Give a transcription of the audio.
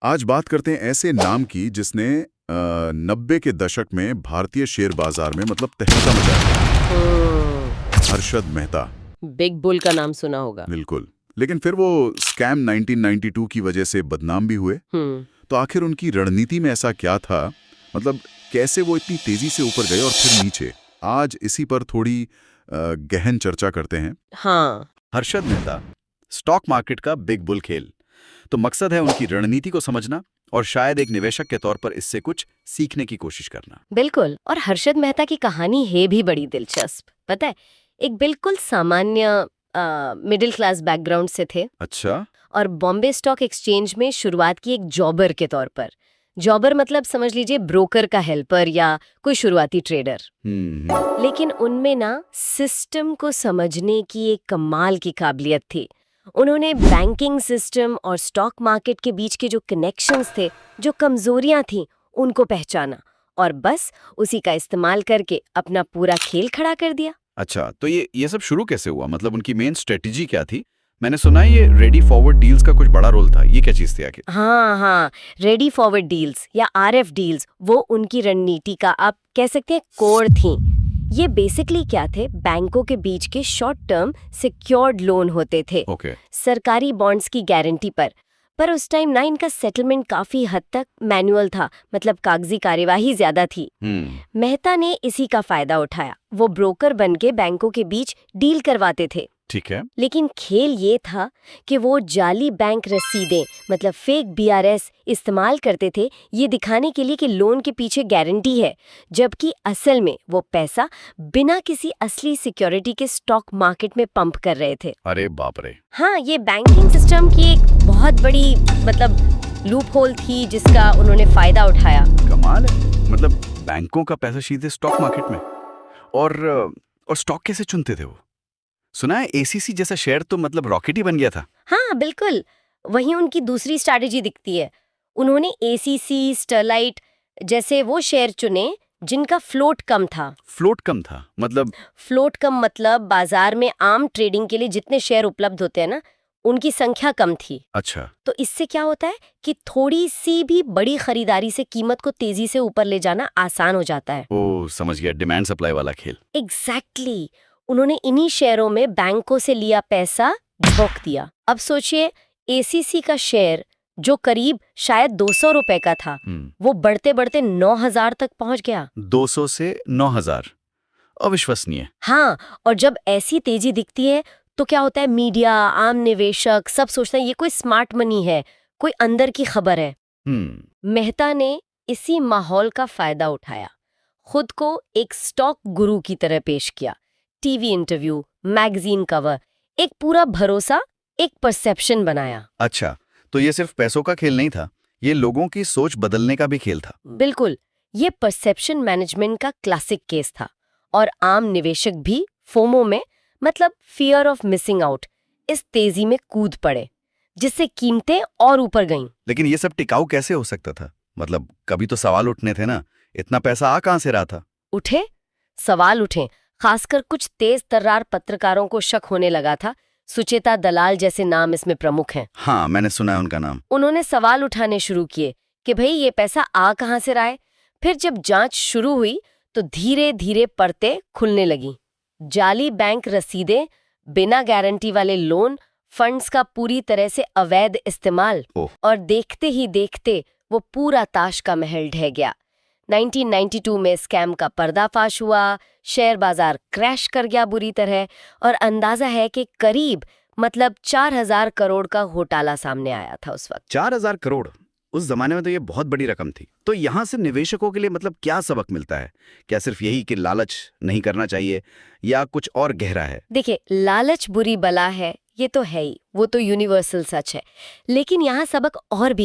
आज बात करते हैं ऐसे नाम की जिसने 90 के दशक में भारतीय शेयर बाजार में मतलब तहलका मचाया। हर्षद मेहता। बिग बुल का नाम सुना होगा। बिल्कुल। लेकिन फिर वो स्कैम 1992 की वजह से बदनाम भी हुए। तो आखिर उनकी रणनीति में ऐसा क्या था, मतलब कैसे वो इतनी तेजी से ऊपर गए और फिर नीचे? आज इसी पर थोड़ी गहन चर्चा करते हैं। हाँ, हर्षद मेहता, स्टॉक मार्केट का बिग बुल खेल। तो मकसद है उनकी रणनीति को समझना और शायद एक निवेशक के तौर पर इससे कुछ सीखने की कोशिश करना। बिल्कुल। और हर्षद मेहता की कहानी है भी बड़ी दिलचस्प। पता है, एक बिल्कुल सामान्य मिडिल क्लास बैकग्राउंड से थे। अच्छा। और बॉम्बे स्टॉक एक्सचेंज में शुरुआत की एक जॉबर के तौर पर। जॉबर मतलब समझ लीजिए ब्रोकर का हेल्पर या कोई शुरुआती ट्रेडर। लेकिन उनमें ना सिस्टम को समझने की एक कमाल की काबिलियत थी। उन्होंने बैंकिंग सिस्टम और स्टॉक मार्केट के बीच के जो कनेक्शंस थे, जो कमजोरियां थीं, उनको पहचाना और बस उसी का इस्तेमाल करके अपना पूरा खेल खड़ा कर दिया। अच्छा, तो ये सब शुरू कैसे हुआ? मतलब उनकी मेन स्ट्रेटेजी क्या थी? मैंने सुना है ये रेडी फॉरवर्ड डील्स का कुछ बड़ा रोल था। ये क्या चीज थी आखिर? हाँ, रेडी फॉरवर्ड डील्स या आरएफ डील्स वो उनकी रणनीति का आप कह सकते हैं कोर थी। ये बेसिकली क्या थे? बैंकों के बीच के शॉर्ट टर्म सिक्योर्ड लोन होते थे। ओके। सरकारी बॉन्ड्स की गारंटी पर उस टाइम ना इनका सेटलमेंट काफी हद तक मैनुअल था, मतलब कागजी कार्यवाही ज्यादा थी। मेहता ने इसी का फायदा उठाया। वो ब्रोकर बनके बैंकों के बीच डील करवाते थे। ठीक है। लेकिन खेल ये था कि वो जाली बैंक रसीदें, मतलब फेक बीआरएस इस्तेमाल करते थे, ये दिखाने के लिए कि लोन के पीछे गारंटी है, जबकि असल में वो पैसा बिना किसी असली सिक्योरिटी के स्टॉक मार्केट में पंप कर रहे थे। अरे बाप रे। हाँ, ये बैंकिंग सिस्टम की एक बहुत बड़ी मतलब लूप होल थी जिसका उन्होंने फायदा उठाया। कमाल है। मतलब बैंकों का पैसा सीधे स्टॉक मार्केट में, और स्टॉक कैसे चुनते थे वो? सुना है एसीसी जैसा शेयर तो मतलब रॉकेट ही बन गया था। हाँ बिल्कुल, वही उनकी दूसरी स्ट्रैटेजी दिखती है। उन्होंने एसीसी, स्टरलाइट जैसे वो शेयर चुने जिनका फ्लोट कम था। फ्लोट कम था मतलब? फ्लोट कम मतलब बाजार में आम ट्रेडिंग के लिए जितने शेयर उपलब्ध होते हैं ना, उनकी संख्या कम थी। अच्छा। तो इससे क्या होता है कि थोड़ी सी भी बड़ी खरीदारी से कीमत को तेजी से ऊपर ले जाना आसान हो जाता है। ओह, समझ गया, डिमांड सप्लाई वाला खेल। एग्जैक्टली। उन्होंने इन्हीं शेयरों में बैंकों से लिया पैसा झोंक दिया। अब सोचिए, एसीसी का शेयर जो करीब शायद 200 रुपए का था, वो बढ़ते बढ़ते 9,000 तक पहुंच गया। 200 से 9,000। अविश्वसनीय। हाँ, और जब ऐसी तेजी दिखती है तो क्या होता है, मीडिया, आम निवेशक सब सोचते हैं ये कोई स्मार्ट मनी है, कोई अंदर की खबर है। मेहता ने इसी माहौल का फायदा उठाया, खुद को एक स्टॉक गुरु की तरह पेश किया। टीवी इंटरव्यू, मैगजीन कवर, एक पूरा भरोसा, एक परसेप्शन बनाया। अच्छा, तो ये सिर्फ पैसों का खेल नहीं था, ये लोगों की सोच बदलने का भी खेल था। बिल्कुल, ये परसेप्शन मैनेजमेंट का क्लासिक केस था। और आम निवेशक भी फोमो में, मतलब फियर ऑफ मिसिंग आउट, इस तेजी में कूद पड़े, जिससे कीमतें और ऊपर गईं। लेकिन ये सब टिकाऊ कैसे हो सकता था? मतलब कभी तो सवाल उठने थे ना, इतना पैसा आ कहां से रहा था? उठे, सवाल उठे। खासकर कुछ तेज तर्रार पत्रकारों को शक होने लगा था। सुचेता दलाल जैसे नाम इसमें प्रमुख हैं। हाँ, मैंने सुना है उनका नाम। उन्होंने सवाल उठाने शुरू किए कि भाई ये पैसा आ कहां से रहा है। फिर जब जांच शुरू हुई तो धीरे धीरे परतें खुलने लगी। जाली बैंक रसीदें, बिना गारंटी वाले लोन, फंड्स का पूरी तरह से अवैध इस्तेमाल, और देखते ही देखते वो पूरा ताश का महल ढह गया। 1992 में स्कैम का पर्दाफाश हुआ, शेयर बाजार क्रैश कर गया बुरी तरह, और अंदाजा है कि करीब मतलब 4,000 करोड़ का घोटाला सामने आया था उस वक्त। 4,000 करोड़ उस जमाने में तो ये बहुत बड़ी रकम थी। तो यहाँ से निवेशकों के लिए मतलब क्या सबक मिलता है? क्या सिर्फ यही कि लालच नहीं करना चाहिए, या कुछ और गहरा है? देखिए, लालच बुरी बला है, ये तो है ही, वो तो यूनिवर्सल सच है। लेकिन यहाँ सबक और भी